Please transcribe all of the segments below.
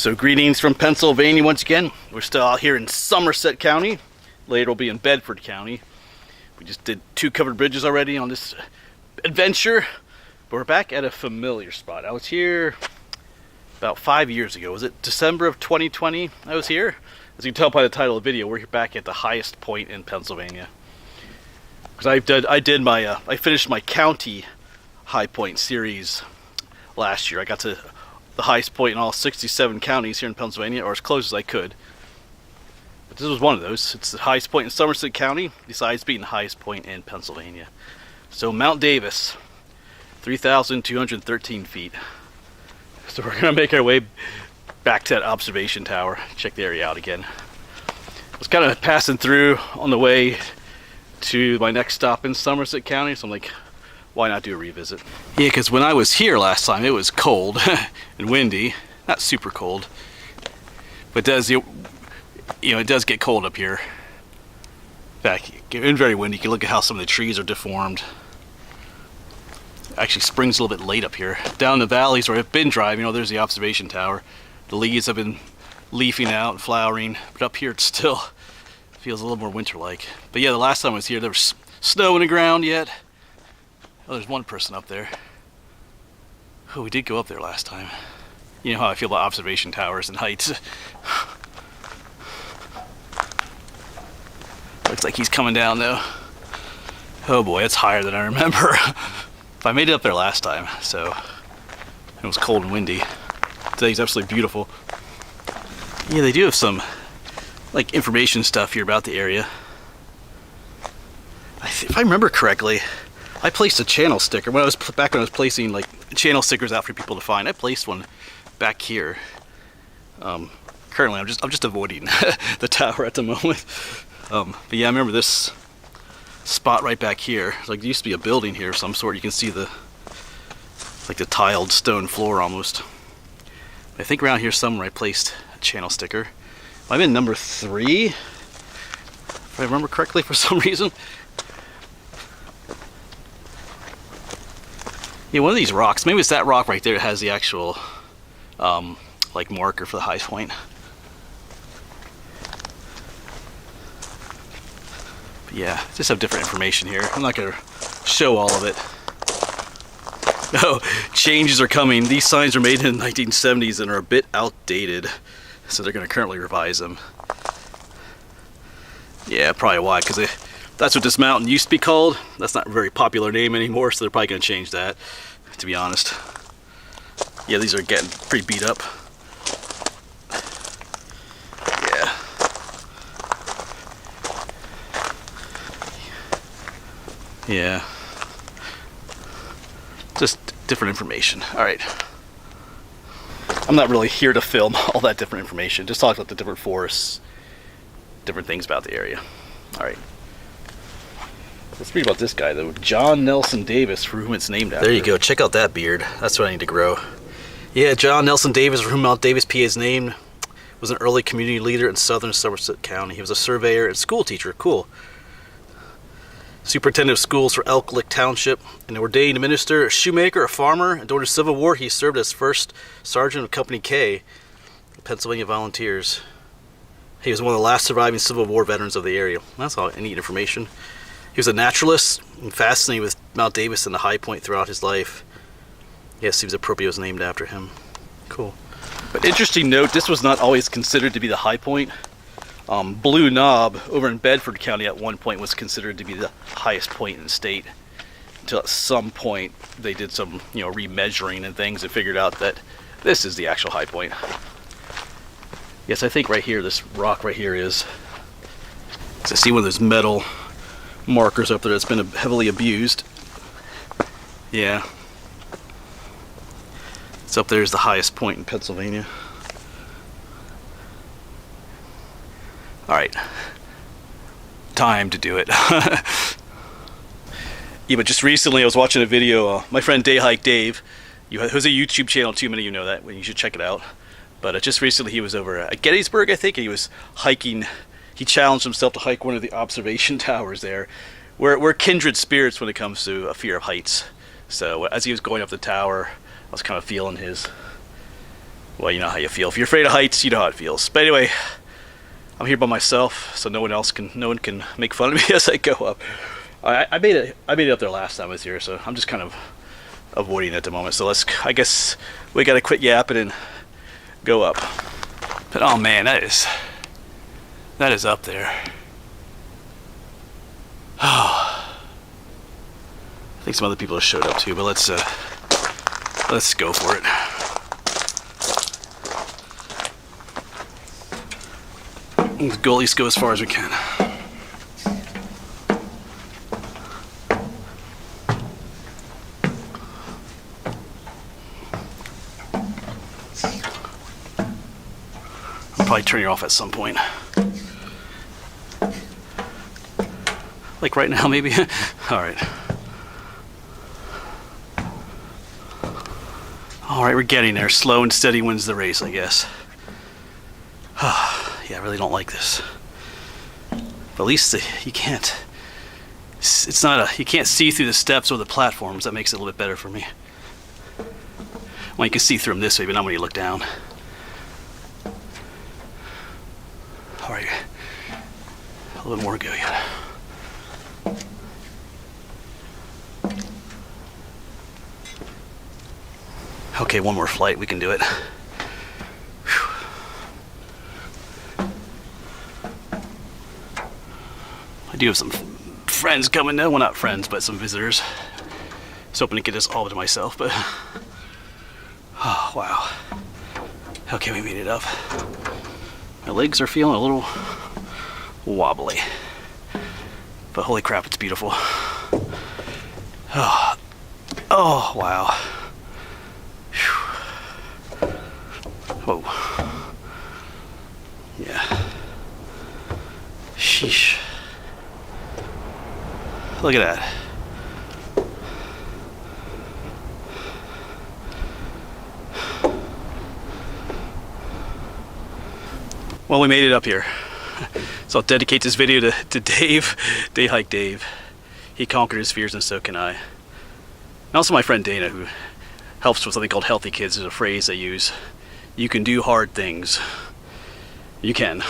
So greetings from Pennsylvania once again. We're still out here in Somerset County. Later we'll be in Bedford County. We just did 2 covered bridges already on this adventure. But we're back at a familiar spot. I was here about 5 years ago. Was it December of 2020 I was here? As you can tell by the title of the video, we're back at the highest point in Pennsylvania. Because I finished my county high point series last year. I got to the highest point in all 67 counties here in Pennsylvania, or as close as I could. But this was one of those. It's the highest point in Somerset County, besides being the highest point in Pennsylvania. So Mount Davis, 3,213 feet. So we're gonna make our way back to that observation tower, check the area out again. I was kind of passing through on the way to my next stop in Somerset County, so I'm like, why not do a revisit? Yeah, because when I was here last time, it was cold and windy. Not super cold, but it does, it does get cold up here. In fact, it's very windy. You can look at how some of the trees are deformed. Actually, spring's a little bit late up here. Down in the valleys where I've been driving, there's the observation tower. The leaves have been leafing out and flowering, but up here it still feels a little more winter-like. But yeah, the last time I was here, there was snow in the ground yet. Oh, there's one person up there. Oh, we did go up there last time. You know how I feel about observation towers and heights. Looks like he's coming down though. Oh boy, it's higher than I remember. I made it up there last time, so it was cold and windy. Today's absolutely beautiful. Yeah, they do have some like information stuff here about the area. If I remember correctly, I placed a channel sticker when I was placing like channel stickers out for people to find. I placed one back here. Currently, I'm just avoiding the tower at the moment. But yeah, I remember this spot right back here. Like there used to be a building here of some sort. You can see the tiled stone floor almost. I think around here somewhere I placed a channel sticker. I'm in number 3, if I remember correctly for some reason. Yeah, one of these rocks, maybe it's that rock right there that has the actual like marker for the highest point. But yeah, just have different information here. I'm not gonna show all of it. Oh, changes are coming. These signs are made in the 1970s and are a bit outdated, so they're gonna currently revise them. Yeah, probably why, because that's what this mountain used to be called. That's not a very popular name anymore, so they're probably going to change that, to be honest. Yeah, these are getting pretty beat up. Yeah. Yeah. Just different information. Alright. I'm not really here to film all that different information. Just talk about the different forests, different things about the area. Alright. Let's read about this guy though. John Nelson Davis, for whom it's named after. There you go. Check out that beard. That's what I need to grow. Yeah, John Nelson Davis, for whom Mount Davis, PA is named, was an early community leader in southern Somerset County. He was a surveyor and school teacher. Cool. Superintendent of schools for Elk Lick Township, an ordained minister, a shoemaker, a farmer, and during the Civil War he served as first sergeant of Company K, Pennsylvania Volunteers. He was one of the last surviving Civil War veterans of the area. That's all neat information. He was a naturalist and fascinated with Mount Davis and the high point throughout his life. Yes, he was appropriate, was named after him. Cool. But interesting note, this was not always considered to be the high point. Blue Knob over in Bedford County at one point was considered to be the highest point in the state. Until at some point they did some, remeasuring and things and figured out that this is the actual high point. Yes, I think right here, this rock right here is. So I see one of those metal markers up there that's been heavily abused. Yeah. It's up there is the highest point in Pennsylvania. Alright. Time to do it. Yeah, but just recently I was watching a video, my friend Day Hike Dave, who has a YouTube channel too, many of you know that, you should check it out. But just recently he was over at Gettysburg, I think, and he was hiking. He challenged himself to hike one of the observation towers there. We're kindred spirits when it comes to a fear of heights. So as he was going up the tower, I was kind of feeling Well, you know how you feel. If you're afraid of heights, you know how it feels. But anyway, I'm here by myself, so no one can make fun of me as I go up. I made it up there last time I was here, so I'm just kind of avoiding it at the moment. So I guess we gotta quit yapping and go up. But oh man, that is up there. Oh, I think some other people have showed up too, but let's go for it. Let's go, at least go as far as we can. I'll probably turn you off at some point. Like right now, maybe? Alright. Alright, we're getting there. Slow and steady wins the race, I guess. Yeah, I really don't like this. But at least you can't. You can't see through the steps or the platforms. That makes it a little bit better for me. Well, you can see through them this way, but not when you look down. Alright. A little bit more to go yet. Okay, one more flight. We can do it. I do have some friends coming though. Well, not friends, but some visitors. I was hoping to get this all to myself, but oh wow. Okay, we made it up. My legs are feeling a little wobbly, but holy crap, it's beautiful. Oh wow. Whoa. Yeah. Sheesh. Look at that. Well, we made it up here. So I'll dedicate this video to Dave, Day Hike Dave. He conquered his fears and so can I. And also my friend Dana, who helps with something called Healthy Kids. Is a phrase they use. You can do hard things. You can.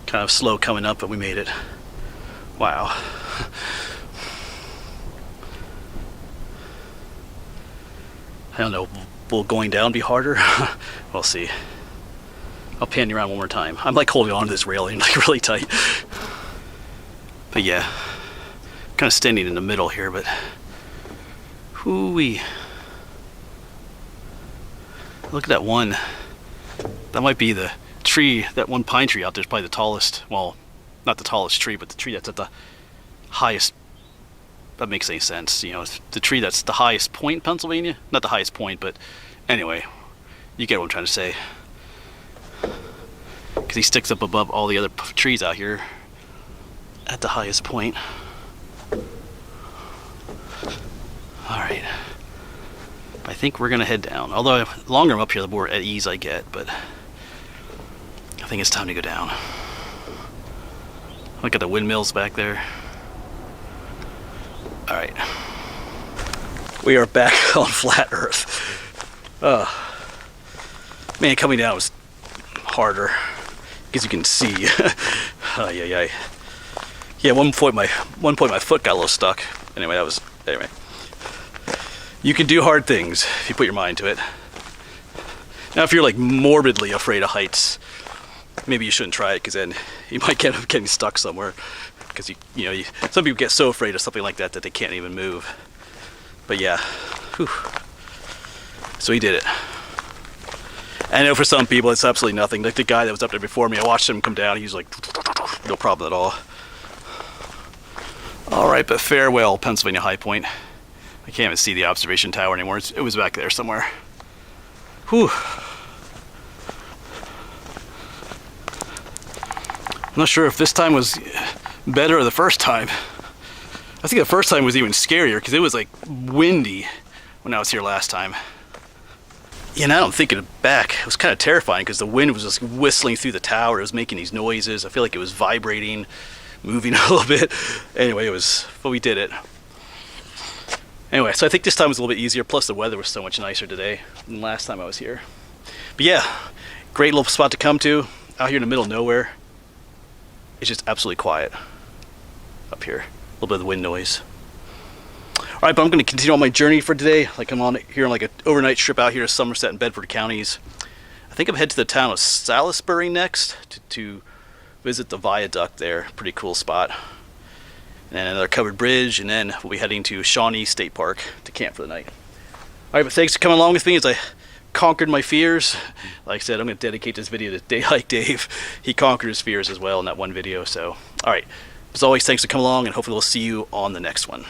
Kind of slow coming up, but we made it. Wow. I don't know, will going down be harder? We'll see. I'll pan you around one more time. I'm like holding on to this railing like really tight. But yeah, kind of standing in the middle here, but hoo-wee. Look at that one. That might be the tree, that one pine tree out there is probably the tallest, well, not the tallest tree, but the tree that's at the highest. That makes any sense, you know, it's the tree that's the highest point in Pennsylvania. Not the highest point, but anyway, you get what I'm trying to say. Because he sticks up above all the other trees out here at the highest point. Alright. I think we're going to head down. Although the longer I'm up here, the more at ease I get, but I think it's time to go down. Look at the windmills back there. Alright. We are back on flat Earth. Man, coming down was harder. As you can see. Yeah, at one point my foot got a little stuck. Anyway. You can do hard things if you put your mind to it. Now, if you're like morbidly afraid of heights, maybe you shouldn't try it, because then you might end up getting stuck somewhere. Because some people get so afraid of something like that that they can't even move. But yeah, whew. So he did it. I know for some people it's absolutely nothing. Like the guy that was up there before me, I watched him come down. He was like, no problem at all. All right, but farewell, Pennsylvania High Point. I can't even see the observation tower anymore. It was back there somewhere. Whew. I'm not sure if this time was better or the first time. I think the first time was even scarier because it was like windy when I was here last time. Yeah, now I'm thinking back, it was kind of terrifying because the wind was just whistling through the tower. It was making these noises. I feel like it was vibrating, moving a little bit. Anyway, but we did it. Anyway, so I think this time was a little bit easier, plus the weather was so much nicer today than last time I was here. But yeah, great little spot to come to, out here in the middle of nowhere. It's just absolutely quiet up here. A little bit of the wind noise. Alright, but I'm going to continue on my journey for today. Like I'm on here on like an overnight trip out here to Somerset and Bedford counties. I think I'm headed to the town of Salisbury next to visit the viaduct there. Pretty cool spot. And then another covered bridge, and then we'll be heading to Shawnee State Park to camp for the night. Alright, but thanks for coming along with me as I conquered my fears. Like I said, I'm going to dedicate this video to Dayhike Dave. He conquered his fears as well in that one video. So, alright. As always, thanks for coming along, and hopefully we'll see you on the next one.